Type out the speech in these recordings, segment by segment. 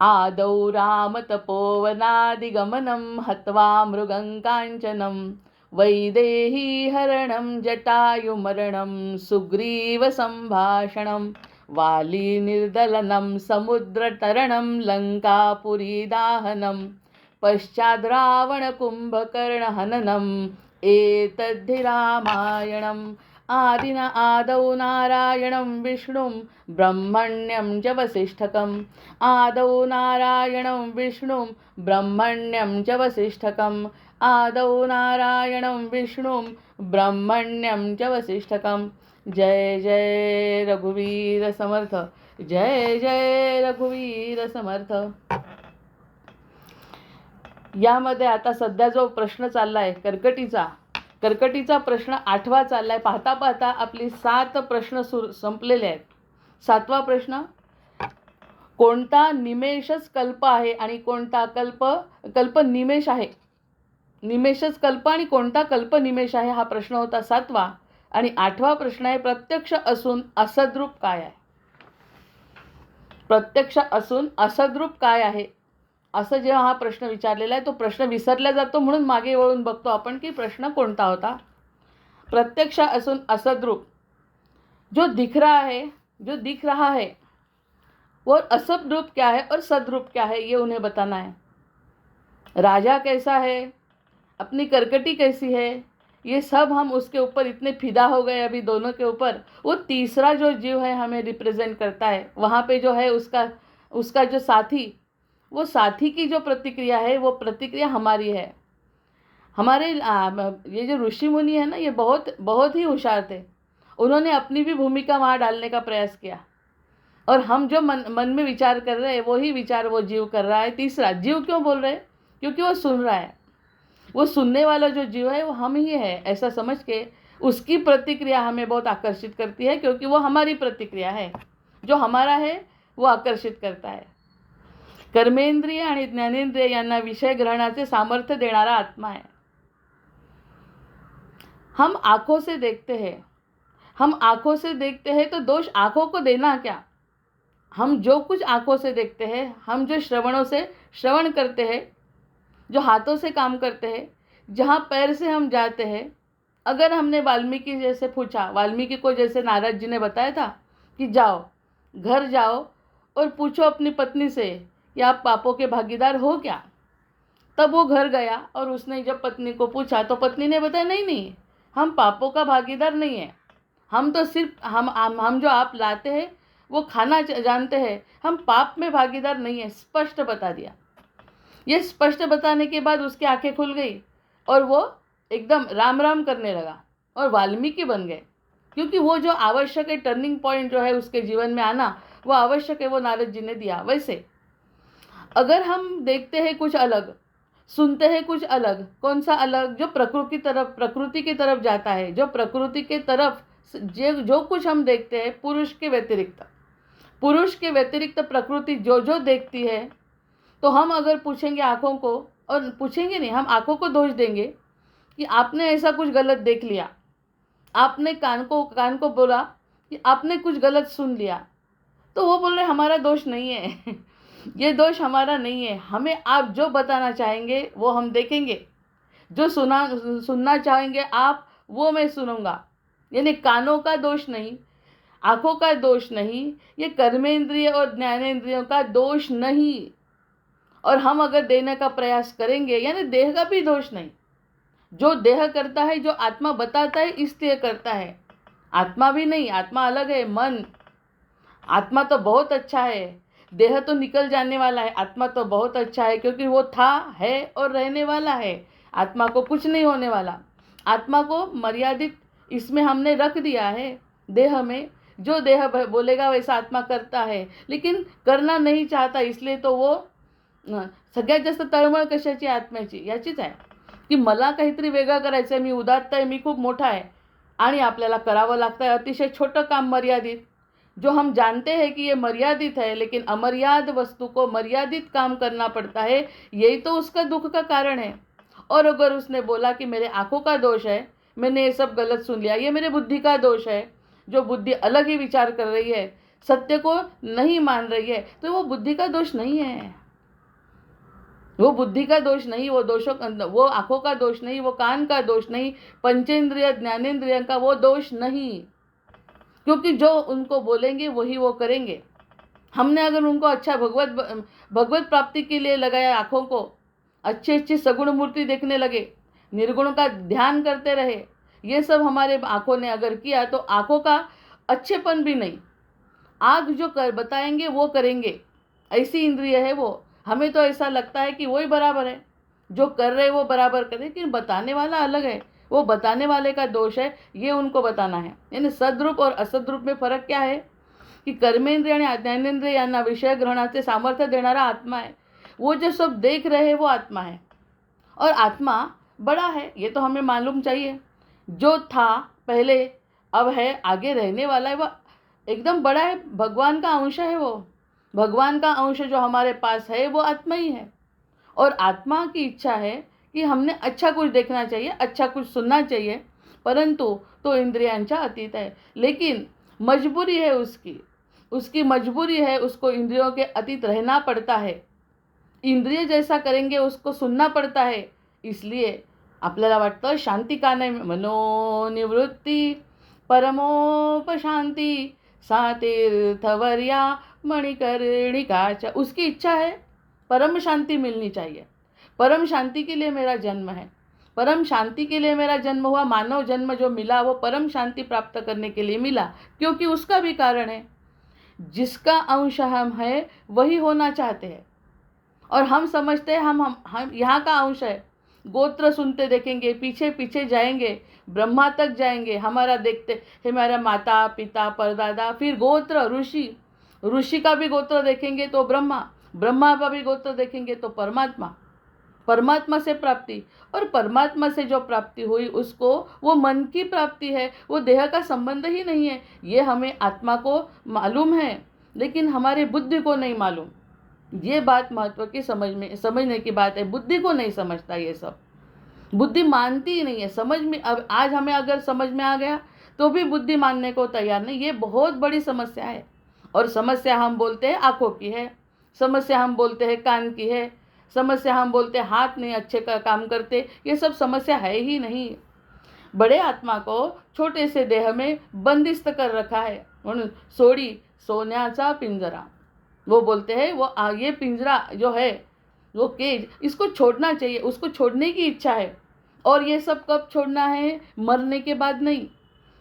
आदौ रामतपोवनादिगमनं हत्वा मृगं काञ्चनं वैदेहीहरणं जटायुमरणं सुग्रीवसम्भाषणं वालीनिर्दलनं समुद्रतरणं लङ्कापुरीदाहनं पश्चाद्रावणकुम्भकर्णहननम् एतद्धि रामायणम्। आदौ नारायणं विष्णुं ब्रह्मण्यं च वसिष्ठकम्। आदौ नारायणं विष्णुं ब्रह्मण्यं च वसिष्ठकम्। आदौ नारायणं विष्णुं ब्रह्मण्यं च वसिष्ठकम्। जय जय रघुवीर समर्थ, जय जय रघुवीर समर्थ। यामध्ये आता सध्या जो प्रश्न चाललाय कर्कटीचा प्रश्न 8वा चाललाय। पाहता पाहता आपली 7 प्रश्न संपलेले आहेत। 7वा प्रश्न, कोणता निमेषच कल्प आहे आणि कोणता कल्प निमेष आहे? निमेषच कल्प आणि कोणता कल्प निमेष आहे हा प्रश्न होता 7वा। आणि 8वा प्रश्न आहे, प्रत्यक्ष असून असद्रूप काय आहे? प्रत्यक्ष असून असद्रूप काय आहे असं जेव्हा हा प्रश्न विचारलेला आहे, तो प्रश्न विसरला जातो म्हणून मागे वळून बघतो आपण की प्रश्न कोणता होता। प्रत्यक्ष असून असद्रूप, जो दिख रहा है वो असद्रूप क्या है और सद्रूप क्या है, ये उन्हें बताना है। राजा कैसा है, अपनी कर्कटी कैसी है, ये सब हम उसके ऊपर इतने फिदा हो गए अभी दोनों के ऊपर। वो तीसरा जो जीव है हमें रिप्रेजेंट करता है, वहाँ पे जो है उसका जो साथी, वो साथी की जो प्रतिक्रिया है वो प्रतिक्रिया हमारी है। हमारे ये जो ऋषि मुनि है ना, ये बहुत बहुत ही होशियार थे। उन्होंने अपनी भी भूमिका वहाँ डालने का प्रयास किया, और हम जो मन में विचार कर रहे हैं वही विचार वो जीव कर रहा है। तीसरा जीव क्यों बोल रहे हैं? क्योंकि वो सुन रहा है। वो सुनने वाला जो जीव है वो हम ही है, ऐसा समझ के उसकी प्रतिक्रिया हमें बहुत आकर्षित करती है, क्योंकि वो हमारी प्रतिक्रिया है। जो हमारा है वो आकर्षित करता है। कर्मेंद्रिय आणि ज्ञानेंद्रिय यांना विषय ग्रहणाचे सामर्थ्य देणारा आत्मा है। हम आंखों से देखते हैं तो दोष आंखों को देना क्या? हम जो कुछ आंखों से देखते हैं, हम जो श्रवणों से श्रवण करते हैं, जो हाथों से काम करते हैं, जहाँ पैर से हम जाते हैं। अगर हमने वाल्मीकि जैसे पूछा, वाल्मीकि को जैसे नारद जी ने बताया था कि घर जाओ और पूछो अपनी पत्नी से कि आप पापों के भागीदार हो क्या? तब वो घर गया और उसने जब पत्नी को पूछा तो पत्नी ने बताया, नहीं, हम पापों का भागीदार नहीं है। हम तो सिर्फ हम जो आप लाते हैं वो खाना जानते हैं, हम पाप में भागीदार नहीं है। स्पष्ट बता दिया। ये स्पष्ट बताने के बाद उसकी आंखें खुल गई और वो एकदम राम राम करने लगा और वाल्मीकि बन गए। क्योंकि वो जो आवश्यक है, टर्निंग पॉइंट जो है उसके जीवन में आना, वो आवश्यक है, वो नारद जी ने दिया। वैसे अगर हम देखते हैं कुछ अलग, सुनते हैं कुछ अलग, कौन सा अलग? जो प्रकृति की तरफ जाता है, जो प्रकृति के तरफ जो कुछ हम देखते हैं, पुरुष के व्यतिरिक्त प्रकृति जो देखती है, तो हम अगर पूछेंगे आँखों को, और पूछेंगे नहीं, हम आँखों को दोष देंगे कि आपने ऐसा कुछ गलत देख लिया, आपने कान को बोला कि आपने कुछ गलत सुन लिया, तो वो बोल रहे हमारा दोष नहीं है। ये दोष हमारा नहीं है। हमें आप जो बताना चाहेंगे वो हम देखेंगे, जो सुनना चाहेंगे आप वो मैं सुनूंगा। यानी कानों का दोष नहीं, आँखों का दोष नहीं, ये कर्मेंद्रिय और ज्ञानेंद्रियों का दोष नहीं। और हम अगर देने का प्रयास करेंगे, यानी देह का भी दोष नहीं। जो देह करता है, जो आत्मा बताता है इसलिए करता है। आत्मा भी नहीं, आत्मा अलग है। मन, आत्मा तो बहुत अच्छा है, देह तो निकल जाने वाला है। आत्मा तो बहुत अच्छा है, क्योंकि वो था, है और रहने वाला है। आत्मा को कुछ नहीं होने वाला। आत्मा को मर्यादित इसमें हमने रख दिया है, देह में। जो देह बोलेगा वैसा आत्मा करता है, लेकिन करना नहीं चाहता, इसलिए तो वो सगळ्यात जास्त तळमळ कशाची? आत्म्याची, याचीच आहे की मला काहीतरी वेगळं करायचं आहे, मी उदात्त आहे, मी खूप मोठा आहे, आणि आपल्याला करावं लागतं है अतिशय छोटं काम, मर्यादित। जो हम जानते हैं कि ये मर्यादित है, लेकिन अमर्याद वस्तु को मर्यादित काम करना पड़ता है, यही तो उसका दुख का कारण है। और अगर उसने बोला कि मेरे आँखों का दोष है, मैंने ये सब गलत सुन लिया, ये मेरे बुद्धि का दोष है, जो बुद्धि अलग ही विचार कर रही है, सत्य को नहीं मान रही है, तो वो बुद्धि का दोष नहीं है, वो बुद्धि का दोष नहीं, वो आंखों का दोष नहीं, वो कान का दोष नहीं, पंचेंद्रिय ज्ञानेंद्रिय का वो दोष नहीं, क्योंकि जो उनको बोलेंगे वही वो करेंगे। हमने अगर उनको अच्छा भगवत प्राप्ति के लिए लगाया, आंखों को अच्छी अच्छी सगुण मूर्ति देखने लगे, निर्गुण का ध्यान करते रहे, ये सब हमारे आंखों ने अगर किया तो आंखों का अच्छेपन भी नहीं, आँख जो कर बताएंगे वो करेंगे, ऐसी इंद्रिय है वो। हमें तो ऐसा लगता है कि वही बराबर है, जो कर रहे वो बराबर करे, लेकिन बताने वाला अलग है, वो बताने वाले का दोष है, ये उनको बताना है। यानी सद्रूप और असद्रूप में फरक क्या है की कर्मेंद्रिय आणि ज्ञानेंद्रिय यांना विषय ग्रहणाचे सामर्थ्य देणारा आत्मा है, वो जो सब देख रहे हैं वो आत्मा है। और आत्मा बड़ा है, ये तो हमें मालूम चाहिए, जो था पहले अब है आगे रहने वाला है, वह एकदम बड़ा है, भगवान का अंश है, वो भगवान का अंश जो हमारे पास है वो आत्मा ही है। और आत्मा की इच्छा है कि हमने अच्छा कुछ देखना चाहिए, अच्छा कुछ सुनना चाहिए, परंतु तो इंद्रियांचा अतीत है, लेकिन मजबूरी है उसकी मजबूरी है, उसको इंद्रियों के अतीत रहना पड़ता है, इंद्रिय जैसा करेंगे उसको सुनना पड़ता है। इसलिए आपल्याला वाटतं शांती का नाही, मनोनिवृत्ती परमोपशांती सा तीर्थवर्या मणिकर्णिकाचा, उसकी इच्छा है परम शांति मिलनी चाहिए, परम शांति के लिए मेरा जन्म है, परम शांति के लिए मेरा जन्म हुआ, मानव जन्म जो मिला वो परम शांति प्राप्त करने के लिए मिला, क्योंकि उसका भी कारण है, जिसका अंश हम है वही होना चाहते हैं। और हम समझते हैं हम यहाँ का अंश है, गोत्र सुनते देखेंगे, पीछे पीछे जाएंगे, ब्रह्मा तक जाएंगे, हमारा देखते हमारा माता पिता परदादा, फिर गोत्र ऋषि का भी गोत्र देखेंगे तो ब्रह्मा का भी गोत्र देखेंगे तो परमात्मा से प्राप्ति, और परमात्मा से जो प्राप्ति हुई उसको वो मन की प्राप्ति है, वो देह का संबंध ही नहीं है। ये हमें आत्मा को मालूम है, लेकिन हमारे बुद्धि को नहीं मालूम। ये बात महत्व की समझने की बात है, बुद्धि को नहीं समझता, ये सब बुद्धि मानती ही नहीं है। समझ में अब आज हमें अगर समझ में आ गया तो भी बुद्धि मानने को तैयार नहीं, ये बहुत बड़ी समस्या है। और समस्या हम बोलते हैं आँखों की है, समस्या हम बोलते हैं कान की है, समस्या हम बोलते हैं हाथ नहीं अच्छे का काम करते, ये सब समस्या है ही नहीं। बड़े आत्मा को छोटे से देह में बंदिस्त कर रखा है, म्हणून सोडी सोन्याचा पिंजरा, वो बोलते हैं वो ये पिंजरा जो है वो केज, इसको छोड़ना चाहिए, उसको छोड़ने की इच्छा है। और ये सब कब छोड़ना है? मरने के बाद नहीं।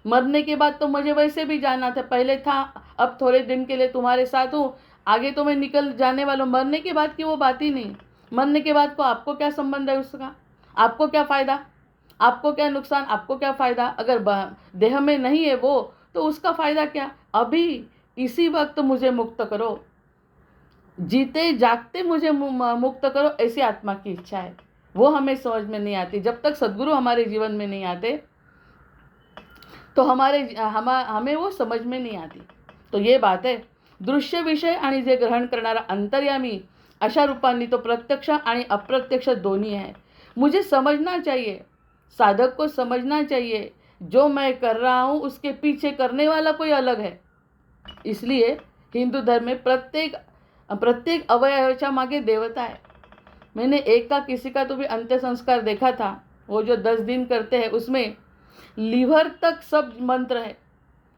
मरने के बाद तो मुझे वैसे भी जाना था, पहले था, अब थोड़े दिन के लिए तुम्हारे साथ हूँ, आगे तो मैं निकल जाने वाला हूँ। मरने के बाद की वो बात ही नहीं। मरने के बाद को आपको क्या संबंध है उसका? आपको क्या फ़ायदा, आपको क्या नुकसान, आपको क्या फ़ायदा? अगर देह में नहीं है वो तो उसका फ़ायदा क्या? अभी इसी वक्त मुझे मुक्त करो, जीते जागते मुझे मुक्त करो, ऐसी आत्मा की इच्छा है। वो हमें समझ में नहीं आती। जब तक सद्गुरु हमारे जीवन में नहीं आते तो हमें वो समझ में नहीं आती। तो ये बात है, दृश्य विषय आणि जे ग्रहण करणारा अंतर्यामी अशा रूपांनी तो प्रत्यक्ष आणि अप्रत्यक्ष दोन्ही है। मुझे समझना चाहिए, साधक को समझना चाहिए, जो मैं कर रहा हूँ उसके पीछे करने वाला कोई अलग है। इसलिए हिंदू धर्म में प्रत्येक अवयवाच्या मागे देवता है। मैंने एक का किसी का तो भी अंत्य संस्कार देखा था, वो जो 10 दिन करते हैं उसमें लीवर तक सब मंत्र है।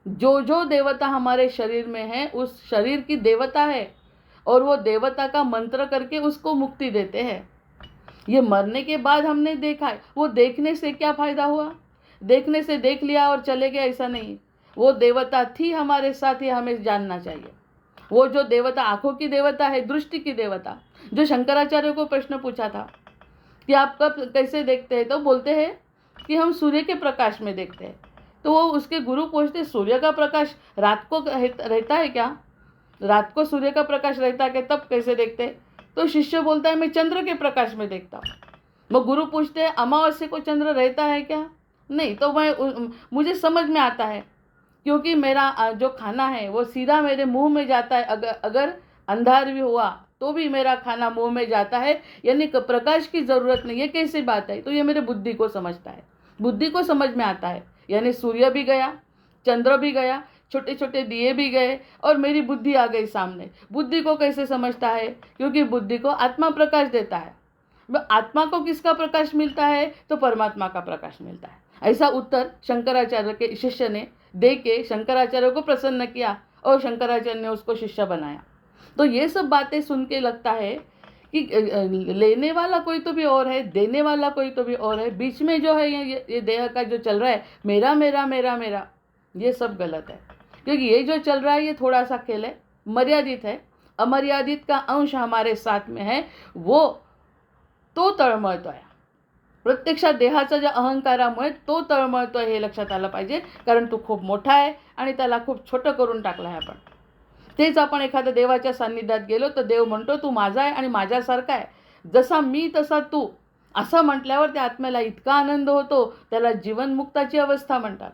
जो देवता हमारे शरीर में है उस शरीर की देवता है, और वो देवता का मंत्र करके उसको मुक्ति देते हैं। ये मरने के बाद हमने देखा है, वो देखने से क्या फ़ायदा हुआ? देखने से देख लिया और चले गए, ऐसा नहीं। वो देवता थी हमारे साथ, ये हमें जानना चाहिए। वो जो देवता आँखों की देवता है, दृष्टि की देवता, जो शंकराचार्य को प्रश्न पूछा था कि आप कब कैसे देखते हैं, तो बोलते हैं कि हम सूर्य के प्रकाश में देखते हैं। तो वो उसके गुरु पूछते, सूर्य का प्रकाश रात को रहता है क्या? रात को सूर्य का प्रकाश रहता है, तब कैसे देखते हैं? तो शिष्य बोलता है मैं चंद्र के प्रकाश में देखता हूँ। वो गुरु पूछते हैं अमावस्या को चंद्र रहता है क्या? नहीं। तो मुझे समझ में आता है, क्योंकि मेरा जो खाना है वो सीधा मेरे मुंह में जाता है। अगर अंधार भी हुआ तो भी मेरा खाना मुंह में जाता है, यानी प्रकाश की ज़रूरत नहीं है। कैसी बात है? तो ये मेरे बुद्धि को समझता है, बुद्धि को समझ में आता है। यानी सूर्य भी गया, चंद्र भी गया, छोटे छोटे दिए भी गए और मेरी बुद्धि आ गई सामने। बुद्धि को कैसे समझता है? क्योंकि बुद्धि को आत्मा प्रकाश देता है। आत्मा को किसका प्रकाश मिलता है? तो परमात्मा का प्रकाश मिलता है। ऐसा उत्तर शंकराचार्य के शिष्य ने दे के शंकराचार्य को प्रसन्न किया और शंकराचार्य ने उसको शिष्य बनाया। तो ये सब बातें सुन के लगता है कि लेने वाला कोई तो भी और है, देने वाला कोई तो भी और है। बीच में जो है ये देह का जो चल रहा है, मेरा मेरा मेरा मेरा, ये सब गलत है। क्योंकि ये जो चल रहा है ये थोड़ा सा खेल है, मर्यादित है। अमर्यादित का अंश हमारे साथ में है, वो तो तळमळतोय। प्रत्यक्षात देहाचा ज्या अहंकारामुळे तो तळमळतोय हे लक्षात आलं पाहिजे। कारण तो खूप मोठा आहे आणि त्याला खूप छोटं करून टाकलं आहे आपण। तेच आपण एखाद्या देवाच्या सान्निध्यात गेलो तर देव म्हणतो तू माझा आहे आणि माझ्यासारखा आहे, जसा मी तसा तू, असं म्हटल्यावर त्या आत्म्याला इतका आनंद होतो, त्याला जीवनमुक्ताची अवस्था म्हणतात।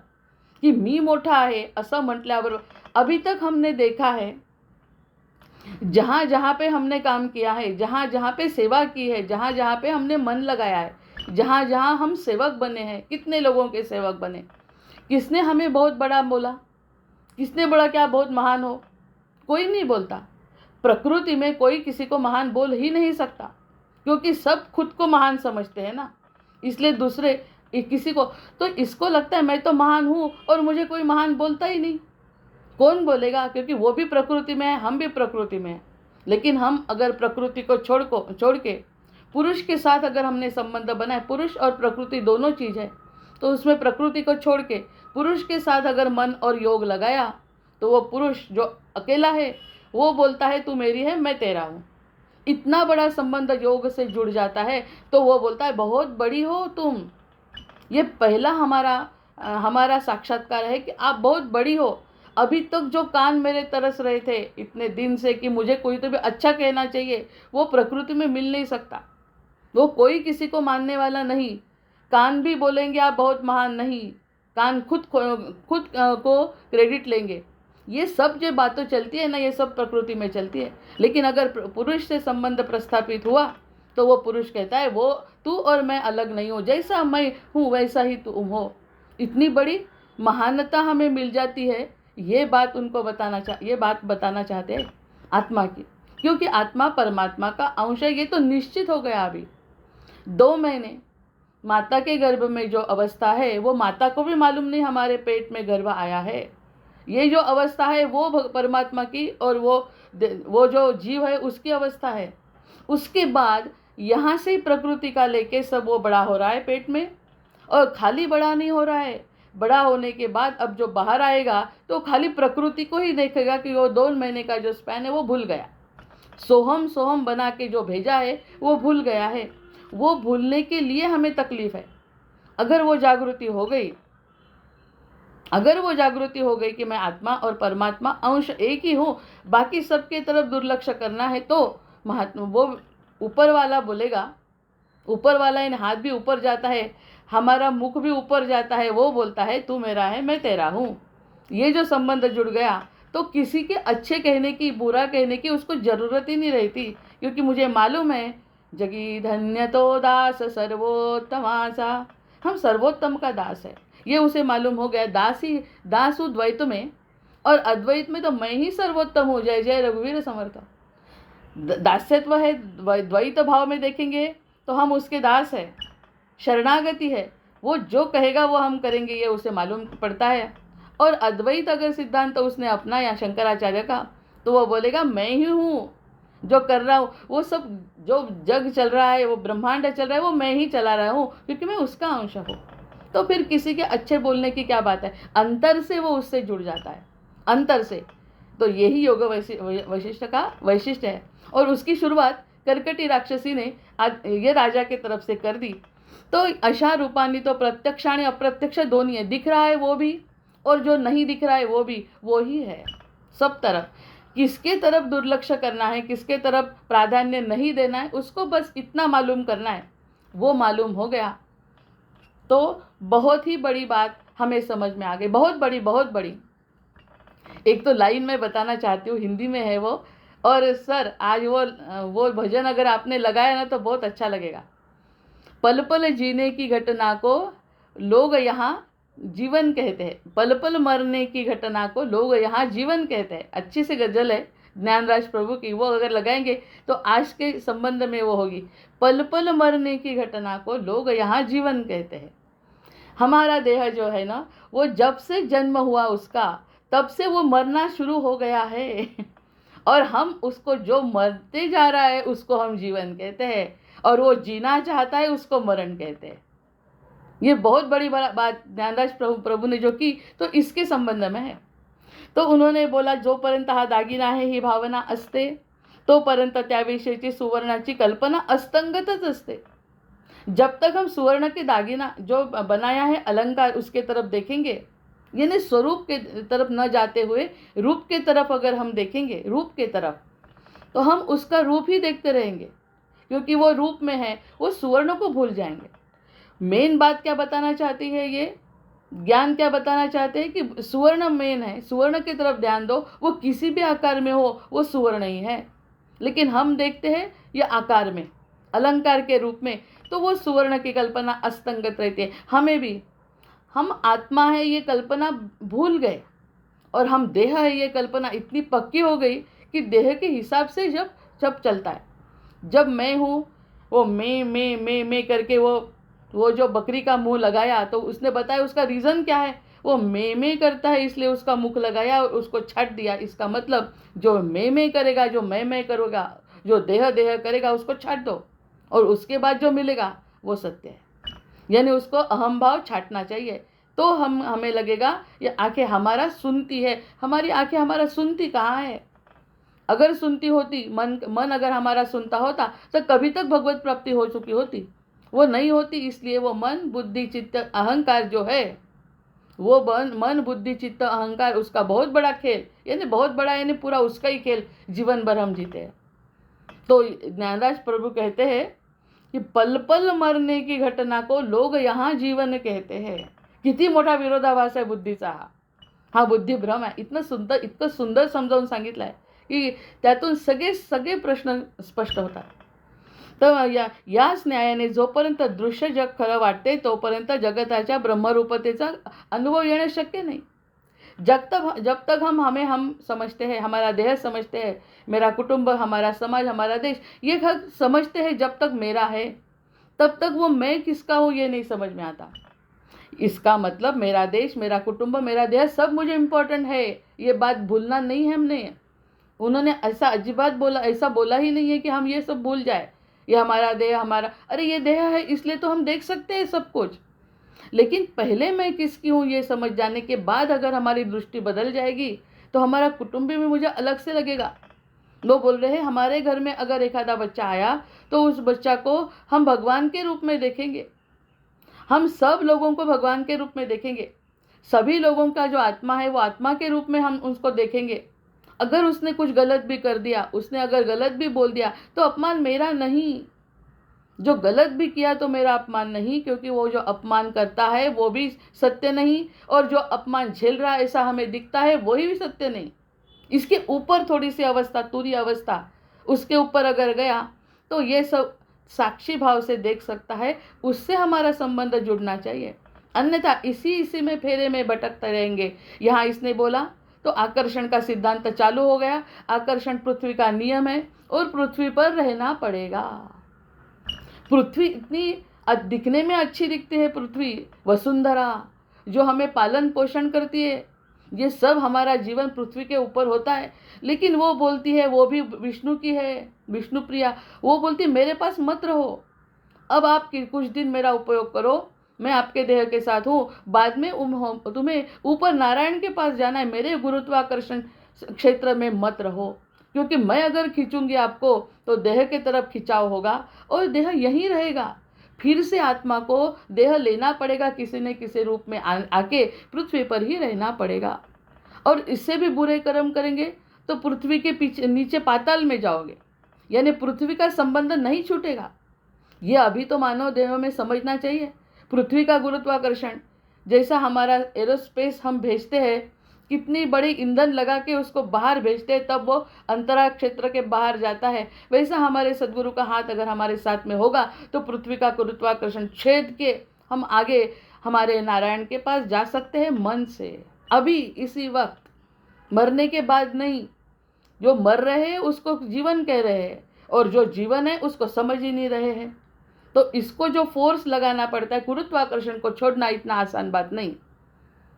कि मी मोठा आहे असं म्हटल्यावर अभी तक हमने देखा है, जहाँ जहाँ पे हमने काम किया है, जहाँ जहाँ पे सेवा की है, जहाँ जहाँ पे हमने मन लगाया है, जहाँ जहाँ हम सेवक बने हैं, कितने लोगों के सेवक बने। किसने हमें बहुत बड़ा बोला? किसने बोला क्या बहुत महान हो? कोई नहीं बोलता। प्रकृति में कोई किसी को महान बोल ही नहीं सकता, क्योंकि सब खुद को महान समझते हैं ना। इसलिए दूसरे किसी को, तो इसको लगता है मैं तो महान हूँ और मुझे कोई महान बोलता ही नहीं। कौन बोलेगा? क्योंकि वो भी प्रकृति में है, हम भी प्रकृति में हैं। लेकिन हम अगर प्रकृति को छोड़ के पुरुष के साथ अगर हमने संबंध बनाए, पुरुष और प्रकृति दोनों चीज़ है, तो उसमें प्रकृति को छोड़ के पुरुष के साथ अगर मन और योग लगाया, तो वो पुरुष जो अकेला है वो बोलता है तू मेरी है, मैं तेरा हूँ। इतना बड़ा संबंध योग से जुड़ जाता है, तो वो बोलता है बहुत बड़ी हो तुम। ये पहला हमारा साक्षात्कार है कि आप बहुत बड़ी हो। अभी तक जो कान मेरे तरस रहे थे इतने दिन से कि मुझे कोई तो भी अच्छा कहना चाहिए, वो प्रकृति में मिल नहीं सकता। वो कोई किसी को मानने वाला नहीं। कान भी बोलेंगे आप बहुत महान नहीं, कान खुद को क्रेडिट लेंगे। ये सब जो बातें चलती है ना, ये सब प्रकृति में चलती है। लेकिन अगर पुरुष से संबंध प्रस्थापित हुआ, तो वो पुरुष कहता है वो तू और मैं अलग नहीं हूँ, जैसा मैं हूँ वैसा ही तुम हो। इतनी बड़ी महानता हमें मिल जाती है। ये बात बताना चाहते हैं आत्मा की, क्योंकि आत्मा परमात्मा का अंश है। ये तो निश्चित हो गया। अभी 2 महीने माता के गर्भ में जो अवस्था है, वो माता को भी मालूम नहीं हमारे पेट में गर्भ आया है। ये जो अवस्था है वो परमात्मा की और वो जो जीव है उसकी अवस्था है। उसके बाद यहाँ से प्रकृति का लेके सब वो बड़ा हो रहा है पेट में, और खाली बड़ा नहीं हो रहा है। बड़ा होने के बाद अब जो बाहर आएगा तो खाली प्रकृति को ही देखेगा कि वो 2 महीने का जो स्पैन है वो भूल गया। सोहम सोहम बना के जो भेजा है वो भूल गया है। वो भूलने के लिए हमें तकलीफ है। अगर वो जागृति हो गई कि मैं आत्मा और परमात्मा अंश एक ही हूँ, बाकी सबके तरफ दुर्लक्ष्य करना है, तो वो ऊपर वाला बोलेगा, ऊपर वाला इन हाथ भी ऊपर जाता है, हमारा मुख भी ऊपर जाता है, वो बोलता है तू मेरा है मैं तेरा हूँ। ये जो संबंध जुड़ गया तो किसी के अच्छे कहने की, बुरा कहने की उसको ज़रूरत ही नहीं रहती, क्योंकि मुझे मालूम है जगी धन्य तो दास सर्वोत्तमासा, हम सर्वोत्तम का दास है। ये उसे मालूम हो गया। दास हूँ द्वैत में, और अद्वैत में तो मैं ही सर्वोत्तम हूँ। जय जय रघुवीर समर्थ। दास्यत्व है, द्वैत भाव में देखेंगे तो हम उसके दास है। शरणागति है, वो जो कहेगा वो हम करेंगे, ये उसे मालूम पड़ता है। और अद्वैत अगर सिद्धांत उसने अपनाया शंकराचार्य का, तो वो बोलेगा मैं ही हूँ जो कर रहा हूँ। वो सब जो जग चल रहा है, वो ब्रह्मांड चल रहा है, वो मैं ही चला रहा हूँ, क्योंकि मैं उसका अंश हूँ। तो फिर किसी के अच्छे बोलने की क्या बात है? अंतर से वो उससे जुड़ जाता है, अंतर से। तो यही योग वशिष्ठ का वैशिष्ट्य है। और उसकी शुरुआत कर्कटी राक्षसी ने ये राजा के तरफ से कर दी। तो अशा रूपानी तो प्रत्यक्ष आणि अप्रत्यक्ष दोनों है। दिख रहा है वो भी, और जो नहीं दिख रहा है वो भी, वो ही है सब तरफ। किसके तरफ दुर्लक्ष्य करना है, किसके तरफ प्राधान्य नहीं देना है, उसको बस इतना मालूम करना है। वो मालूम हो गया तो बहुत ही बड़ी बात हमें समझ में आ गई, बहुत बड़ी। एक तो लाइन में बताना चाहती हूँ, हिंदी में है वो। और सर आज वो भजन अगर आपने लगाया ना तो बहुत अच्छा लगेगा। पल पल जीने की घटना को लोग यहाँ जीवन कहते हैं। पल पल मरने की घटना को लोग यहाँ जीवन कहते हैं। अच्छी सी गजल है ज्ञानराज प्रभु की, वो अगर लगाएंगे तो आज के संबंध में वो होगी। पल पल मरने की घटना को लोग यहाँ जीवन कहते हैं। हमारा देह जो है ना, वो जब से जन्म हुआ उसका, तब से वो मरना शुरू हो गया है और हम उसको, जो मरते जा रहा है उसको हम जीवन कहते हैं, और वो जीना चाहता है उसको मरण कहते हैं। ये बहुत बड़ी बात ज्ञानराज प्रभु ने जो की, तो इसके संबंध में है। तो उन्होंने बोला, जोपर्यंत हा दागिना आहे ही भावना असते, तोपर्यंत त्याविषयीची सुवर्णाची कल्पना अस्तंगतच असते। जब तक हम सुवर्ण के दागिना जो बनाया है अलंकार, उसके तरफ देखेंगे, यानी स्वरूप के तरफ न जाते हुए रूप के तरफ अगर हम देखेंगे, रूप के तरफ, तो हम उसका रूप ही देखते रहेंगे, क्योंकि वो रूप में है। वो सुवर्ण को भूल जाएंगे। मेन बात क्या बताना चाहती है, ये ज्ञान क्या बताना चाहते हैं कि सुवर्ण मेन है, सुवर्ण की तरफ ध्यान दो। वो किसी भी आकार में हो, वो सुवर्ण ही है, लेकिन हम देखते हैं ये आकार में, अलंकार के रूप में, तो वो सुवर्ण की कल्पना अस्तंगत रहती है। हमें भी, हम आत्मा है ये कल्पना भूल गए, और हम देह है ये कल्पना इतनी पक्की हो गई कि देह के हिसाब से जब चलता है। जब मैं हूँ, वो मैं करके वो जो बकरी का मुंह लगाया, तो उसने बताया उसका रीज़न क्या है। वो मैं करता है इसलिए उसका मुख लगाया और उसको छट दिया। इसका मतलब जो मैं करेगा, जो मैं करूँगा, जो देह करेगा, उसको छाट दो, और उसके बाद जो मिलेगा वो सत्य है। यानी उसको अहम भाव छाटना चाहिए। तो हमें लगेगा ये आंखें हमारा सुनती है। हमारी आंखें हमारा सुनती कहाँ है? अगर सुनती होती, मन अगर हमारा सुनता होता, तो कभी तक भगवत प्राप्ति हो चुकी होती। वो नहीं होती, इसलिए वो मन बुद्धि चित्त अहंकार जो है, वो मन बुद्धि चित्त अहंकार, उसका बहुत बड़ा खेल, यानी बहुत बड़ा, यानी पूरा उसका ही खेल जीवन भर हम जीते हैं। तो ज्ञानराज प्रभु कहते हैं कि पल पल मरने की घटना को लोग यहाँ जीवन कहते हैं। किती मोठा विरोधाभास आहे बुद्धीचा हा बुद्धिभ्रम आहे। इतकं सुंदर समजावून सांगितलं आहे की त्यातून सगळे प्रश्न स्पष्ट होतात। तर याच न्यायाने जोपर्यंत दृश्य जग खरं वाटते, तोपर्यंत जगताच्या ब्रह्मरूपतेचा अनुभव येणं शक्य नाही। जब तक हम समझते हैं, हमारा देह समझते हैं, मेरा कुटुंब, हमारा समाज, हमारा देश, ये समझते हैं जब तक मेरा है, तब तक वो मैं किसका हूँ ये नहीं समझ में आता। इसका मतलब मेरा देश, मेरा कुटुंब, मेरा देह सब मुझे इम्पोर्टेंट है, ये बात भूलना नहीं है हमने। उन्होंने ऐसा बोला ही नहीं है कि हम ये सब भूल जाए। ये हमारा देह, अरे ये देह है इसलिए तो हम देख सकते हैं सब कुछ, लेकिन पहले मैं किसकी हूँ ये समझ जाने के बाद अगर हमारी दृष्टि बदल जाएगी, तो हमारा कुटुंब भी मुझे अलग से लगेगा। लोग बोल रहे हैं हमारे घर में अगर एक आधा बच्चा आया, तो उस बच्चा को हम भगवान के रूप में देखेंगे। हम सब लोगों को भगवान के रूप में देखेंगे। सभी लोगों का जो आत्मा है, वो आत्मा के रूप में हम उसको देखेंगे। अगर उसने कुछ गलत भी कर दिया, उसने अगर गलत भी बोल दिया, तो अपमान मेरा नहीं। जो गलत भी किया तो मेरा अपमान नहीं, क्योंकि वो जो अपमान करता है वो भी सत्य नहीं, और जो अपमान झेल रहा है ऐसा हमें दिखता है वही भी सत्य नहीं। इसके ऊपर थोड़ी सी अवस्था, तुरी अवस्था, उसके ऊपर अगर गया तो ये सब साक्षी भाव से देख सकता है, उससे हमारा संबंध जुड़ना चाहिए। अन्यथा इसी में फेरे में भटकते रहेंगे। यहाँ इसने बोला तो आकर्षण का सिद्धांत चालू हो गया। आकर्षण पृथ्वी का नियम है और पृथ्वी पर रहना पड़ेगा। पृथ्वी इतनी दिखने में अच्छी दिखती है, पृथ्वी वसुंधरा जो हमें पालन पोषण करती है, ये सब हमारा जीवन पृथ्वी के ऊपर होता है। लेकिन वो बोलती है, वो भी विष्णु की है, विष्णु प्रिया, वो बोलती मेरे पास मत रहो, अब आप कुछ दिन मेरा उपयोग करो, मैं आपके देह के साथ हूँ, बाद में तुम्हें ऊपर नारायण के पास जाना है, मेरे गुरुत्वाकर्षण क्षेत्र में मत रहो, क्योंकि मैं अगर खींचूंगी आपको तो देह के तरफ खिंचाव होगा और देह यहीं रहेगा। फिर से आत्मा को देह लेना पड़ेगा, किसी न किसी रूप में आके पृथ्वी पर ही रहना पड़ेगा। और इससे भी बुरे कर्म करेंगे तो पृथ्वी के पीछे नीचे पाताल में जाओगे, यानी पृथ्वी का संबंध नहीं छूटेगा। ये अभी तो मानव देह में समझना चाहिए। पृथ्वी का गुरुत्वाकर्षण, जैसा हमारा एरोस्पेस हम भेजते हैं, कितनी बड़ी ईंधन लगा के उसको बाहर भेजते हैं तब वो अंतराक्ष क्षेत्र के बाहर जाता है, वैसा हमारे सद्गुरु का हाथ अगर हमारे साथ में होगा तो पृथ्वी का गुरुत्वाकर्षण छेद के हम आगे हमारे नारायण के पास जा सकते हैं मन से, अभी इसी वक्त, मरने के बाद नहीं। जो मर रहे हैं उसको जीवन कह रहे हैं, और जो जीवन है उसको समझ ही नहीं रहे हैं। तो इसको जो फोर्स लगाना पड़ता है, गुरुत्वाकर्षण को छोड़ना इतना आसान बात नहीं।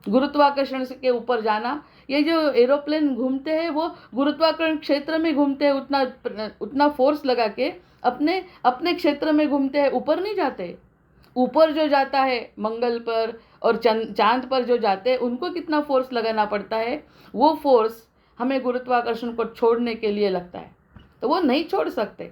गुरुत्वाकर्षण के ऊपर जाना, ये जो एरोप्लेन घूमते हैं वो गुरुत्वाकर्षण क्षेत्र में घूमते हैं, उतना फोर्स लगा के अपने अपने क्षेत्र में घूमते हैं, ऊपर नहीं जाते। ऊपर जो जाता है मंगल पर और चांद पर जो जाते हैं उनको कितना फोर्स लगाना पड़ता है, वो फोर्स हमें गुरुत्वाकर्षण को छोड़ने के लिए लगता है। तो वो नहीं छोड़ सकते।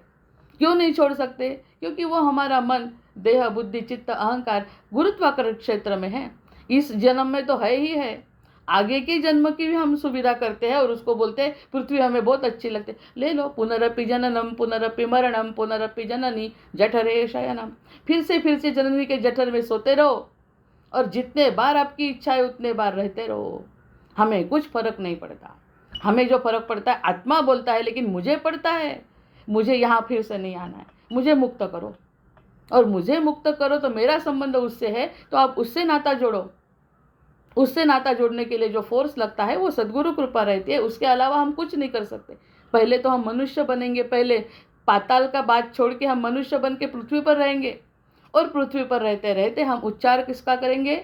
क्यों नहीं छोड़ सकते? क्योंकि वो हमारा मन, देह, बुद्धि, चित्त, अहंकार गुरुत्वाकर्षण क्षेत्र में है। इस जन्म में तो है ही है, आगे के जन्म की भी हम सुविधा करते हैं और उसको बोलते हैं पृथ्वी हमें बहुत अच्छी लगती है। ले लो, पुनरपि जननम पुनरपि मरणम पुनरपि जननी जठरे शयनम। फिर से जननी के जठर में सोते रहो और जितने बार आपकी इच्छा है उतने बार रहते रहो। हमें कुछ फर्क नहीं पड़ता। हमें जो फर्क पड़ता है, आत्मा बोलता है लेकिन मुझे पड़ता है, मुझे यहाँ फिर से नहीं आना है, मुझे मुक्त करो। और मुझे मुक्त करो तो मेरा संबंध उससे है, तो आप उससे नाता जोड़ो। उससे नाता जोड़ने के लिए जो फोर्स लगता है वो सद्गुरु कृपा रहती है, उसके अलावा हम कुछ नहीं कर सकते। पहले तो हम मनुष्य बनेंगे, पहले पाताल का बात छोड़ के हम मनुष्य बन के पृथ्वी पर रहेंगे, और पृथ्वी पर रहते रहते हम उच्चार किसका करेंगे?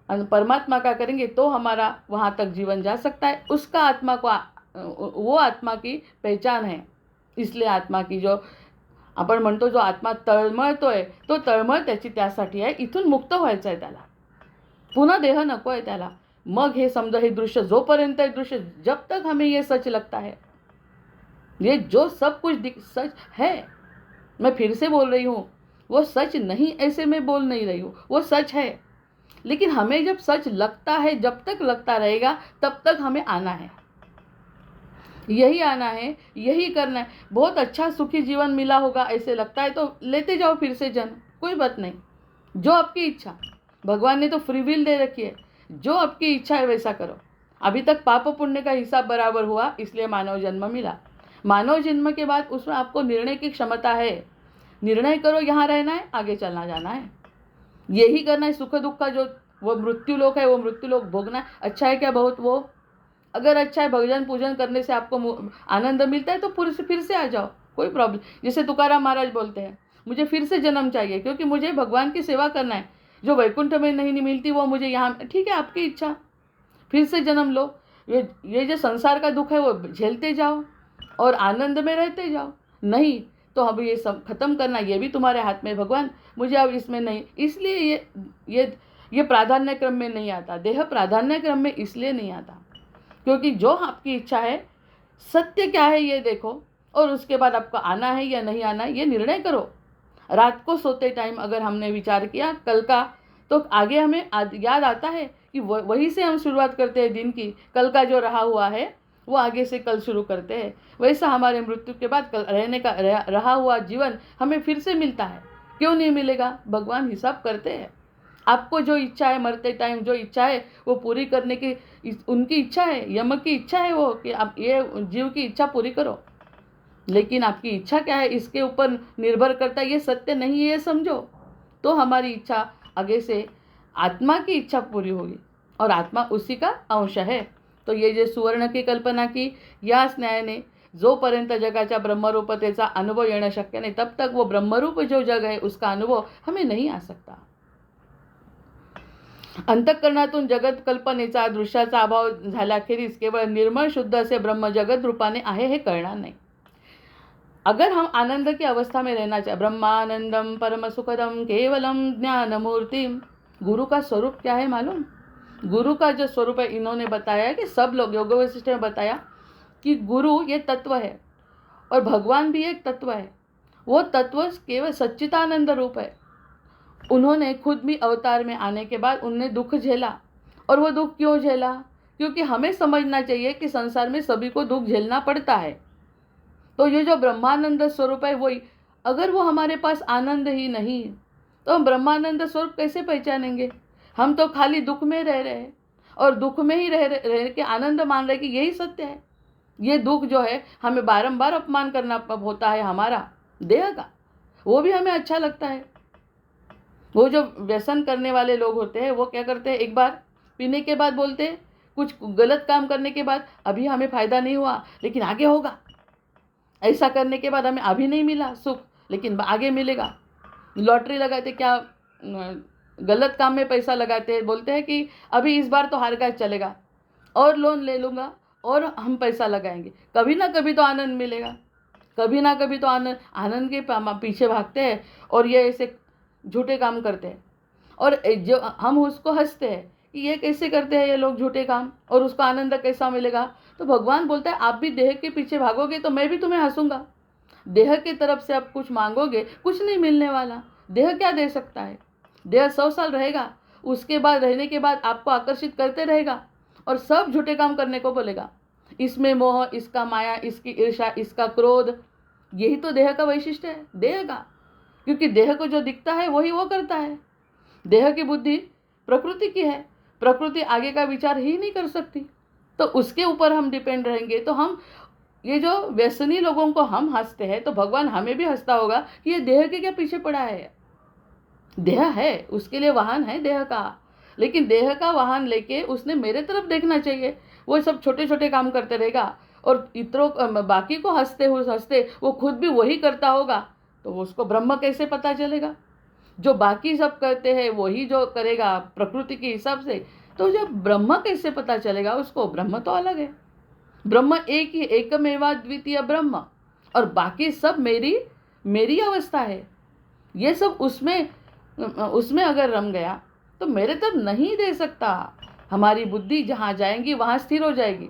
परमात्मा का करेंगे, तो हमारा वहाँ तक जीवन जा सकता है। उसका आत्मा को, वो आत्मा की पहचान है। इसलिए आत्मा की जो आपण म्हणतो, जो आत्मा तळमळतोय तो तळमळ त्यासाठी आहे, इथून मुक्त व्हायचं आहे त्याला, पुन्हा देह नको आहे त्याला। मग हे समजा, हे दृश्य जोपर्यंत है दृश्य, जब तक हमें ये सच लगता है, ये जो सब कुछ सच है, मैं फिर से बोल रही हूँ, वो सच नहीं ऐसे मैं बोल नहीं रही हूँ, वो सच है। लेकिन हमें जब सच लगता है, जब तक लगता रहेगा तब तक हमें आना है, यही आना है, यही करना है। बहुत अच्छा सुखी जीवन मिला होगा ऐसे लगता है तो लेते जाओ फिर से जन्म, कोई बात नहीं। जो आपकी इच्छा, भगवान ने तो फ्री विल दे रखी है, जो आपकी इच्छा है वैसा करो। अभी तक पाप पुण्य का हिसाब बराबर हुआ, इसलिए मानव जन्म मिला। मानव जन्म के बाद उसमें आपको निर्णय की क्षमता है। निर्णय करो, यहाँ रहना है, आगे चलना जाना है, यही करना है। सुख दुख का जो वो मृत्यु लोक है, वो मृत्यु लोक भोगना है। अच्छा है क्या बहुत? वो अगर अच्छा है, भजन पूजन करने से आपको आनंद मिलता है तो फिर से आ जाओ, कोई प्रॉब्लम। जैसे तुकाराम महाराज बोलते हैं, मुझे फिर से जन्म चाहिए क्योंकि मुझे भगवान की सेवा करना है, जो वैकुंठ में नहीं मिलती वो मुझे यहाँ। ठीक है, आपकी इच्छा, फिर से जन्म लो। ये जो संसार का दुख है वो झेलते जाओ और आनंद में रहते जाओ। नहीं तो अब ये सब खत्म करना, ये भी तुम्हारे हाथ में भगवान, मुझे अब इसमें नहीं। इसलिए ये प्राधान्य क्रम में नहीं आता, देह प्राधान्य क्रम में इसलिए नहीं आता क्योंकि जो आपकी इच्छा है, सत्य क्या है ये देखो, और उसके बाद आपको आना है या नहीं आना है ये निर्णय करो। रात को सोते टाइम अगर हमने विचार किया कल का, तो आगे हमें याद आता है कि वहीं से हम शुरुआत करते हैं दिन की। कल का जो रहा हुआ है वो आगे से कल शुरू करते हैं। वैसा हमारे मृत्यु के बाद कल रहने का रहा हुआ जीवन हमें फिर से मिलता है। क्यों नहीं मिलेगा? भगवान हिसाब करते हैं। आपको जो इच्छा है, मरते टाइम जो इच्छा है वो पूरी करने की उनकी इच्छा है, यम की इच्छा है वो, कि आप ये जीव की इच्छा पूरी करो। लेकिन आपकी इच्छा क्या है इसके ऊपर निर्भर करता है, ये सत्य नहीं है ये समझो, तो हमारी इच्छा आगे से आत्मा की इच्छा पूरी होगी, और आत्मा उसी का अंश है। तो ये जे सुवर्ण की कल्पना की, याच न्यायाने जोपर्यंत जगाच्या ब्रह्मरूपतेचा अनुभव येणं शक्य नाही, तब तक वो ब्रह्मरूप जो जग है उसका अनुभव हमें नहीं आ सकता। अंतःकरणातून जगत कल्पनेचा, दृश्याचा अभाव झाल्याखेरीज केवळ निर्मळ शुद्ध असे ब्रह्म जगत रूपाने आहे हे कळणार नाही। अगर हम आनंद की अवस्था में रहना चाहे, ब्रह्मानंदम परम सुखदम केवलम ज्ञान मूर्तिम, गुरु का स्वरूप क्या है मालूम? गुरु का जो स्वरूप है, इन्होंने बताया कि सब लोग योग वशिष्ठ में बताया कि गुरु ये तत्व है और भगवान भी एक तत्व है। वो तत्व केवल सच्चिदानंद रूप है। उन्होंने खुद भी अवतार में आने के बाद उनने दुख झेला, और वो दुख क्यों झेला? क्योंकि हमें समझना चाहिए कि संसार में सभी को दुख झेलना पड़ता है। तो ये जो ब्रह्मानंद स्वरूप है वही, अगर वो हमारे पास आनंद ही नहीं तो हम ब्रह्मानंद स्वरूप कैसे पहचानेंगे? हम तो खाली दुख में रह रहे हैं और दुख में ही रह के आनंद मान रहे कि यही सत्य है। ये दुख जो है हमें बारंबार अपमान करना होता है हमारा देह का, वो भी हमें अच्छा लगता है। वो जो व्यसन करने वाले लोग होते हैं वो क्या करते हैं, एक बार पीने के बाद बोलते हैं, कुछ गलत काम करने के बाद अभी हमें फ़ायदा नहीं हुआ लेकिन आगे होगा, ऐसा करने के बाद हमें अभी नहीं मिला सुख लेकिन आगे मिलेगा। लॉटरी लगाते, क्या गलत काम में पैसा लगाते हैं, बोलते हैं कि अभी इस बार तो हार का चलेगा और लोन ले लूँगा और हम पैसा लगाएंगे, कभी ना कभी तो आनंद मिलेगा, कभी ना कभी तो आनंद के पीछे भागते हैं और ये ऐसे झूठे काम करते हैं। और जो हम उसको हंसते हैं कि ये कैसे करते हैं ये लोग झूठे काम और उसको आनंद कैसा मिलेगा। तो भगवान बोलता है आप भी देह के पीछे भागोगे तो मैं भी तुम्हें हंसूंगा। देह की तरफ से आप कुछ मांगोगे, कुछ नहीं मिलने वाला। देह क्या दे सकता है? देह 100 साल रहेगा, उसके बाद रहने के बाद आपको आकर्षित करते रहेगा और सब झूठे काम करने को बोलेगा। इसमें मोह, इसका माया, इसकी ईर्ष्या, इसका क्रोध, यही तो देह का वैशिष्ट्य है, देह का। क्योंकि देह को जो दिखता है वही वो करता है। देह की बुद्धि प्रकृति की है, प्रकृति आगे का विचार ही नहीं कर सकती, तो उसके ऊपर हम डिपेंड रहेंगे। तो हम ये जो व्यसनी लोगों को हम हंसते हैं तो भगवान हमें भी हंसता होगा कि ये देह के क्या पीछे पड़ा है। देह है, उसके लिए वाहन है देह का, लेकिन देह का वाहन लेके उसने मेरे तरफ देखना चाहिए। वो सब छोटे छोटे काम करते रहेगा और इतरों बाकी को हंसते वो खुद भी वही करता होगा, तो उसको ब्रह्म कैसे पता चलेगा? जो बाकी सब करते हैं वही जो करेगा प्रकृति के हिसाब से, तो जब ब्रह्म कैसे पता चलेगा उसको? ब्रह्म तो अलग है, ब्रह्म एक ही, एकमेवा द्वितीय ब्रह्म, और बाकी सब मेरी अवस्था है। ये सब उसमें अगर रम गया तो मेरे तब नहीं दे सकता। हमारी बुद्धि जहाँ जाएंगी वहाँ स्थिर हो जाएगी।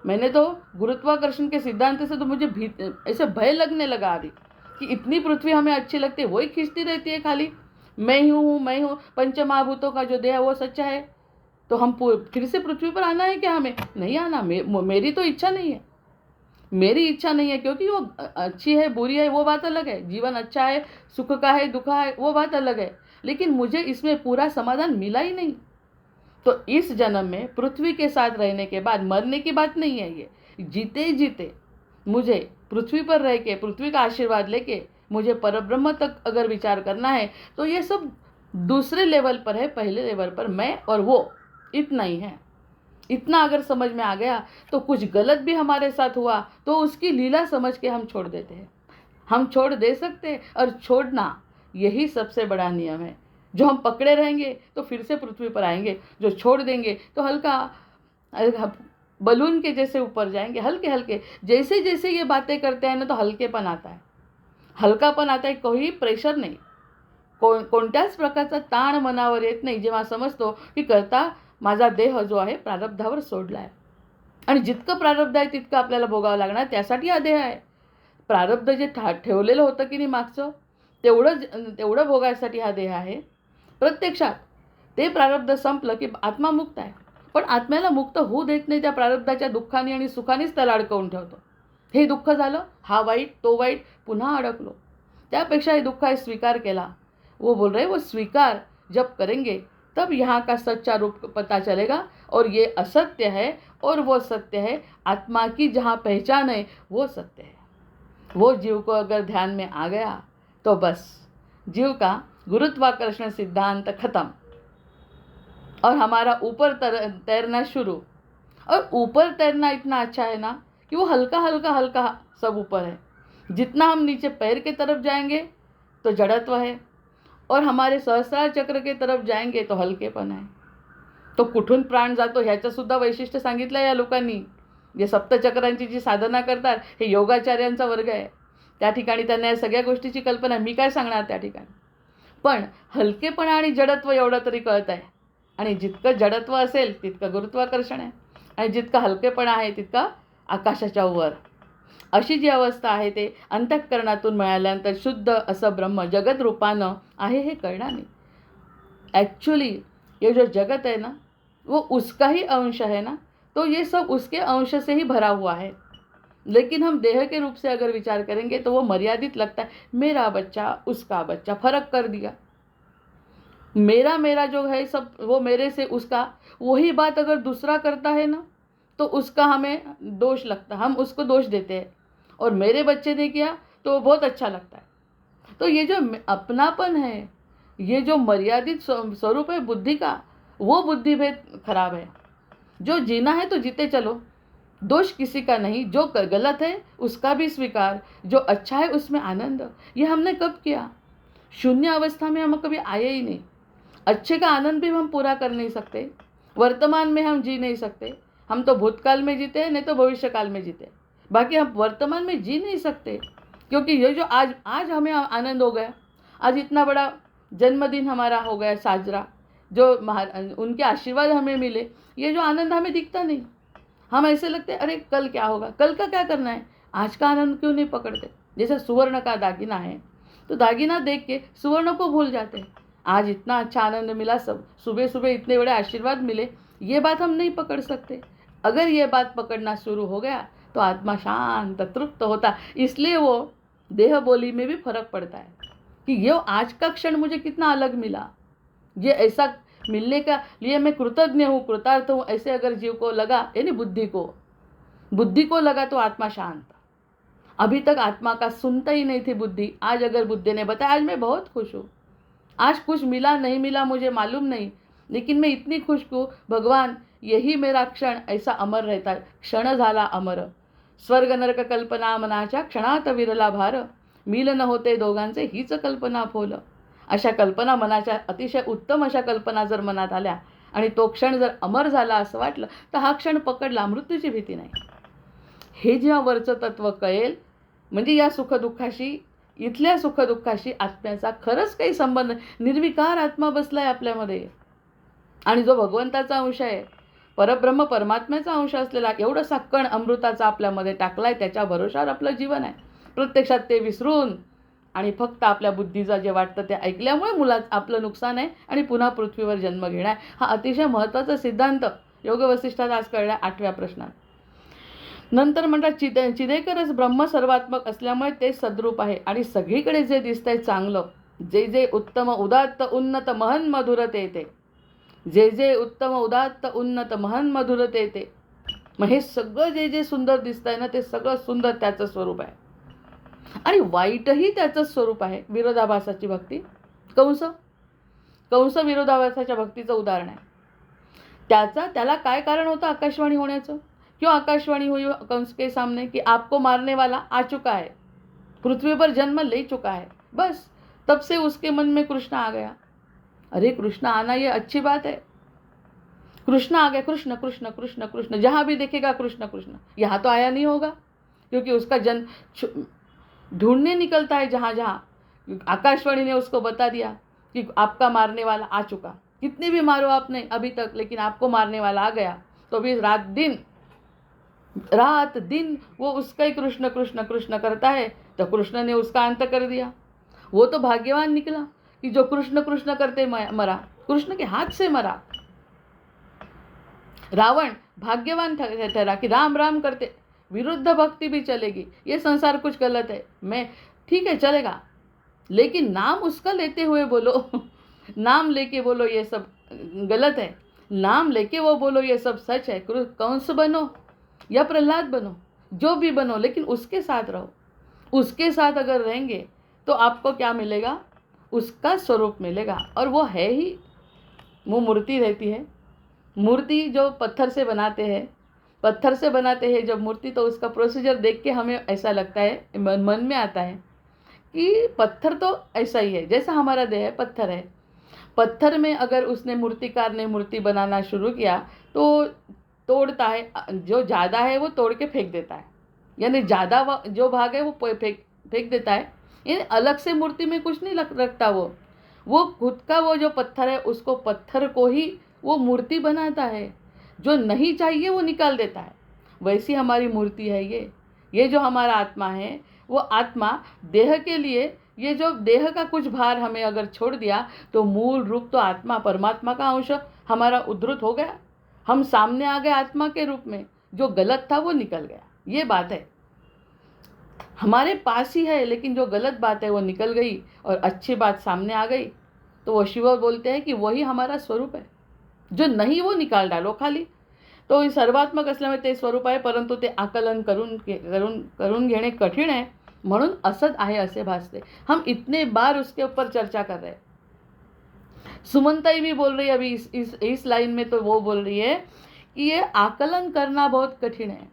मैंने तो गुरुत्वाकर्षण के सिद्धांत से तो मुझे ऐसे भय लगने लगा अभी कि इतनी पृथ्वी हमें अच्छी लगती है, वही खींचती रहती है खाली, मैं हूँ। पंचमहाभूतों का जो देह है वो सच्चा है, तो हम फिर से पृथ्वी पर आना है क्या? हमें नहीं आना। मेरी तो इच्छा नहीं है, मेरी इच्छा नहीं है, क्योंकि वो अच्छी है बुरी है वो बात अलग है, जीवन अच्छा है सुख का है दुख है वो बात अलग है, लेकिन मुझे इसमें पूरा समाधान मिला ही नहीं। तो इस जन्म में पृथ्वी के साथ रहने के बाद मरने की बात नहीं है, ये जीते जीते मुझे पृथ्वी पर रह के पृथ्वी का आशीर्वाद लेके मुझे परब्रह्म तक अगर विचार करना है तो ये सब दूसरे लेवल पर है। पहले लेवल पर मैं और वो इतना ही है। इतना अगर समझ में आ गया तो कुछ गलत भी हमारे साथ हुआ तो उसकी लीला समझ के हम छोड़ देते हैं। हम छोड़ दे सकते हैं, और छोड़ना यही सबसे बड़ा नियम है। जो हम पकड़े रहेंगे तो फिर से पृथ्वी पर आएंगे, जो छोड़ देंगे तो हल्का बलून के जैसे ऊपर जाएंगे, हल्के हल्के। जैसे जैसे ये बातें करते हैं ना तो हल्केपन आता है, हलकापन आता है, कोई प्रेशर नाही, कोणत्याच प्रकारचा ताण मनावर येत नाही जेव्हा समजतो की करता माझा देह जो आहे प्रारब्धावर सोडला आहे, आणि जितकं प्रारब्ध आहे तितकं आपल्याला भोगावं लागणार, त्यासाठी हा देह आहे। प्रारब्ध जे ठेवलेलं होतं की नाही मागचं तेवढं भोगायसाठी हा देह आहे। प्रत्यक्षात ते प्रारब्ध संपलं की आत्मा मुक्त आहे, पण आत्म्याला मुक्त होऊ देत नाही, त्या प्रारब्धाच्या दुःखाने आणि सुखानेच त्याला अडकवून ठेवतो। हे दुःख झालं, हा वाईट तो वाईट, पुन्हा अडकलो। त्यापेक्षा हे दुःख आहे स्वीकार केला। वो बोल रहे वो स्वीकार जब करेंगे तब यहाँ का सच्चा रूप पता चलेगा, और ये असत्य है और वो सत्य है। आत्मा की जहाँ पहचान है वो सत्य है। वो जीव को अगर ध्यान में आ गया तो बस जीव का गुरुत्वाकर्षण सिद्धांत खत्म, और हमारा ऊपर तैरना शुरू। और ऊपर तैरना इतना अच्छा है ना कि वो हल्का हल्का हल्का सब ऊपर है। जितना हम नीचे पैर के तरफ जाएंगे तो जड़त्व है, और हमारे सहस्रार चक्र के तरफ जाएंगे तो हलकेपण आहे। तो कुठून प्राण जातो ह्याचं सुद्धा वैशिष्ट्य सांगितलं या लोकांनी। जे सप्तचक्रांची जी साधना करतात हे योगाचार्यांचा वर्ग आहे, त्या ठिकाणी त्यांना या सगळ्या गोष्टीची कल्पना, मी काय सांगणार त्या ठिकाणी। पण हलकेपणा आणि जडत्व एवढं तरी कळत आहे, आणि जितकं जडत्व असेल तितकं गुरुत्वाकर्षण आहे, आणि जितका हलकेपणा आहे तितका आकाशाच्या वर। अशी जी अवस्था आहे ते अंतःकरणातून मिळाल्यानंतर शुद्ध असं ब्रह्म जगत रूपानं आहे हे कळणार नाही। एक्चुअली ये जो जगत है ना वो उसका ही अंश है ना, तो ये सब उसके अंश से ही भरा हुआ है। लेकिन हम देह के रूप से अगर विचार करेंगे तो वो मर्यादित लगता है। मेरा बच्चा उसका बच्चा, फर्क कर दिया। मेरा जो है सब वो मेरे से उसका, वही बात अगर दूसरा करता है ना तो उसका हमें दोष लगता है, हम उसको दोष देते हैं, और मेरे बच्चे ने किया तो बहुत अच्छा लगता है। तो ये जो अपनापन है ये जो मर्यादित स्वरूप है बुद्धि का, वो बुद्धि भेद खराब है। जो जीना है तो जीते चलो, दोष किसी का नहीं, जो गलत है उसका भी स्वीकार, जो अच्छा है उसमें आनंद। ये हमने कब किया? शून्य अवस्था में हम कभी आए ही नहीं। अच्छे का आनंद भी हम पूरा कर नहीं सकते, वर्तमान में हम जी नहीं सकते। हम तो भूतकाल में जीते हैं, नहीं तो भविष्य काल में जीते, बाकी हम वर्तमान में जी नहीं सकते। क्योंकि ये जो आज आज हमें आनंद हो गया, आज इतना बड़ा जन्मदिन हमारा हो गया साजरा, जो उनके आशीर्वाद हमें मिले, ये जो आनंद हमें दिखता नहीं। हम ऐसे लगते अरे कल क्या होगा, कल का क्या करना है, आज का आनंद क्यों नहीं पकड़ते। जैसे सुवर्ण का दागिना है, तो दागिना देख के सुवर्ण को भूल जाते हैं। आज इतना अच्छा आनंद मिला, सब सुबह सुबह इतने बड़े आशीर्वाद मिले, ये बात हम नहीं पकड़ सकते। अगर ये बात पकड़ना शुरू हो गया तो आत्मा शांत तृप्त होता। इसलिए वो देह बोली में भी फर्क पड़ता है कि ये आज का क्षण मुझे कितना अलग मिला, ये ऐसा मिलने का लिए मैं कृतज्ञ हूँ, कृतार्थ हूँ, ऐसे अगर जीव को लगा, यानी बुद्धि को लगा, तो आत्मा शांत। अभी तक आत्मा का सुनता ही नहीं थी बुद्धि। आज अगर बुद्धि ने बताया, आज मैं बहुत खुश हूँ, आज कुछ मिला नहीं मिला मुझे मालूम नहीं, लेकिन मैं इतनी खुश हूँ भगवान, यही मेरा क्षण ऐसा अमर रहता है। क्षण झाला अमर, स्वर्ग नरक कल्पना मनाच्या क्षणात विरला भार, मिलन होते दोघांचे हीच कल्पना फोल। अशा कल्पना मनाच्या, अतिशय उत्तम अशा कल्पना जर मनात आल्या आणि तो क्षण जर अमर झाला असं वाटलं, तर हा क्षण पकडला, मृत्यूची भीती नाही। हे जेव्हा वरचं तत्व कळेल, म्हणजे या सुखदुःखाशी, इथल्या सुखदुःखाशी आत्म्याचा खरंच काही संबंध, निर्विकार आत्मा बसलाय आपल्यामध्ये, आणि जो भगवंताचा अंश आहे, परब्रह्म परमात्म्याचा अंश असलेला एवढासा कण अमृताचा आपल्यामध्ये टाकलाय, त्याच्या भरोशावर आपलं जीवन आहे। प्रत्यक्षात ते विसरून आणि फक्त आपल्या बुद्धीचं जे वाटतं ते ऐकल्यामुळे मुलात आपलं नुकसान आहे आणि पुन्हा पृथ्वीवर जन्म घेणं आहे। हा अतिशय महत्त्वाचा सिद्धांत योग वसिष्ठात आज कळला 8व्या प्रश्नात। नंतर म्हणतात चिदेकरच ब्रह्म सर्वात्मक असल्यामुळे ते सद्रूप आहे आणि सगळीकडे जे दिसतंय चांगलं, जे जे उत्तम उदात्त उन्नत महन मधुरते येते, जे जे उत्तम उदात्त उन्नत महन मधुरते येते, मग हे सगळं जे जे सुंदर दिसतंय ना, ते सगळं सुंदर त्याचं स्वरूप आहे आणि वाईटही त्याचं स्वरूप आहे। विरोधाभासाची भक्ती, कंस विरोधाभासाच्या भक्तीचं उदाहरण आहे। त्याला काय कारण होतं आकाशवाणी होण्याचं? क्यों आकाशवाणी हुई कंस के सामने कि आपको मारने वाला आ चुका है, पृथ्वी पर जन्म ले चुका है। बस तब से उसके मन में कृष्ण आ गया। अरे कृष्ण आना ये अच्छी बात है, कृष्ण आ गया, कृष्ण कृष्ण कृष्ण कृष्ण, जहाँ भी देखेगा कृष्ण कृष्ण। यहाँ तो आया नहीं होगा, क्योंकि उसका जन्म ढूंढने निकलता है जहाँ जहाँ। आकाशवाणी ने उसको बता दिया कि आपका मारने वाला आ चुका, कितने भी मारो आपने अभी तक, लेकिन आपको मारने वाला आ गया। तो भी रात दिन वो उसका ही कृष्ण कृष्ण कृष्ण करता है, तो कृष्ण ने उसका अंत कर दिया। वो तो भाग्यवान निकला कि जो कृष्ण कृष्ण करते मरा, कृष्ण के हाथ से मरा। रावण भाग्यवान ठहरा कि राम राम करते विरुद्ध भक्ति भी चलेगी, ये संसार कुछ गलत है, मैं ठीक है चलेगा, लेकिन नाम उसका लेते हुए बोलो नाम लेके बोलो ये सब गलत है, नाम लेके वो बोलो ये सब सच है। कंस बनो या प्रहलाद बनो, जो भी बनो, लेकिन उसके साथ रहो। उसके साथ अगर रहेंगे तो आपको क्या मिलेगा? उसका स्वरूप मिलेगा, और वो है ही, वो मूर्ति रहती है। मूर्ति जो पत्थर से बनाते हैं जब मूर्ति, तो उसका प्रोसीजर देख के हमें ऐसा लगता है, मन में आता है कि पत्थर तो ऐसा ही है, जैसा हमारा देह पत्थर है। पत्थर में अगर उसने मूर्तिकार ने मूर्ति बनाना शुरू किया तो तोड़ता है, जो ज़्यादा है वो तोड़ के फेंक देता है, यानी ज़्यादा जो भाग है वो फेंक देता है, यानी अलग से मूर्ति में कुछ नहीं रखता। वो खुद का वो जो पत्थर है, उसको पत्थर को ही वो मूर्ति बनाता है, जो नहीं चाहिए वो निकाल देता है। वैसी हमारी मूर्ति है ये जो हमारा आत्मा है, वो आत्मा देह के लिए, ये जो देह का कुछ भार हमें अगर छोड़ दिया तो मूल रूप तो आत्मा परमात्मा का अंश हमारा उद्धृत हो गया, हम सामने आ गए आत्मा के रूप में। जो गलत था वो निकल गया, ये बात है, हमारे पास ही है, लेकिन जो गलत बात है वो निकल गई और अच्छी बात सामने आ गई। तो वो शिव बोलते हैं कि वही हमारा स्वरूप है, जो नहीं वो निकाल डालो खाली। तो सर्वात्मक असल्यामुळे ते स्वरूप आहे, परंतु ते आकलन करून घेणे कठीण आहे, म्हणून असत आहे असे भासते। हम इतने बार उसके ऊपर चर्चा कर रहे हैं, सुमनताई भी बोल रही है अभी इस लाइन में, तो वो बोल रही है कि ये आकलन करना बहुत कठिन है,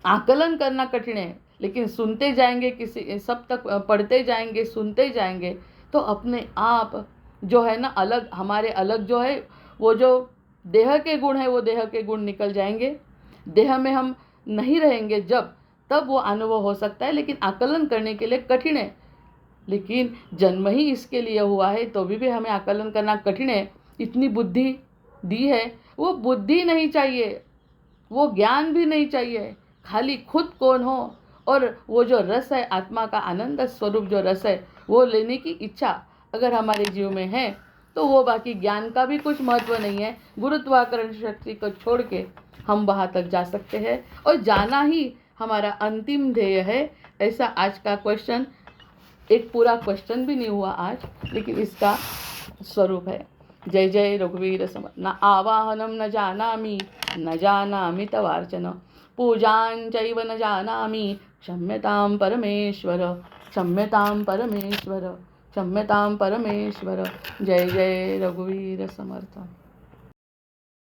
आकलन करना कठिन है, लेकिन सुनते जाएंगे, किसी सब तक पढ़ते जाएंगे, सुनते जाएंगे, तो अपने आप जो है ना अलग, हमारे अलग जो है वो जो देह के गुण है वो देह के गुण निकल जाएंगे। देह में हम नहीं रहेंगे जब, तब वो अनुभव हो सकता है, लेकिन आकलन करने के लिए कठिन है। लेकिन जन्म ही इसके लिए हुआ है तो भी हमें आकलन करना कठिन है। इतनी बुद्धि दी है, वो बुद्धि नहीं चाहिए, वो ज्ञान भी नहीं चाहिए, खाली खुद कौन हो और वो जो रस है, आत्मा का आनंद स्वरूप जो रस है, वो लेने की इच्छा अगर हमारे जीव में है, तो वो बाकी ज्ञान का भी कुछ महत्व नहीं है। गुरुत्वाकर्षण शक्ति को छोड़ के हम वहाँ तक जा सकते हैं, और जाना ही हमारा अंतिम ध्येय है। ऐसा आज का क्वेश्चन, एक पूरा क्वेश्चन भी नहीं हुआ आज, लेकिन इसका स्वरूप है। जय जय रघुवीर समर्थ। न आवाहनम न जानामि, न जानामि तवार्चन, पूजांचैव न जानामि, क्षम्यतां परमेश्वर, क्षम्यतां परमेश्वर, क्षम्यतां परमेश्वर। जय जय रघुवीर समर्थ।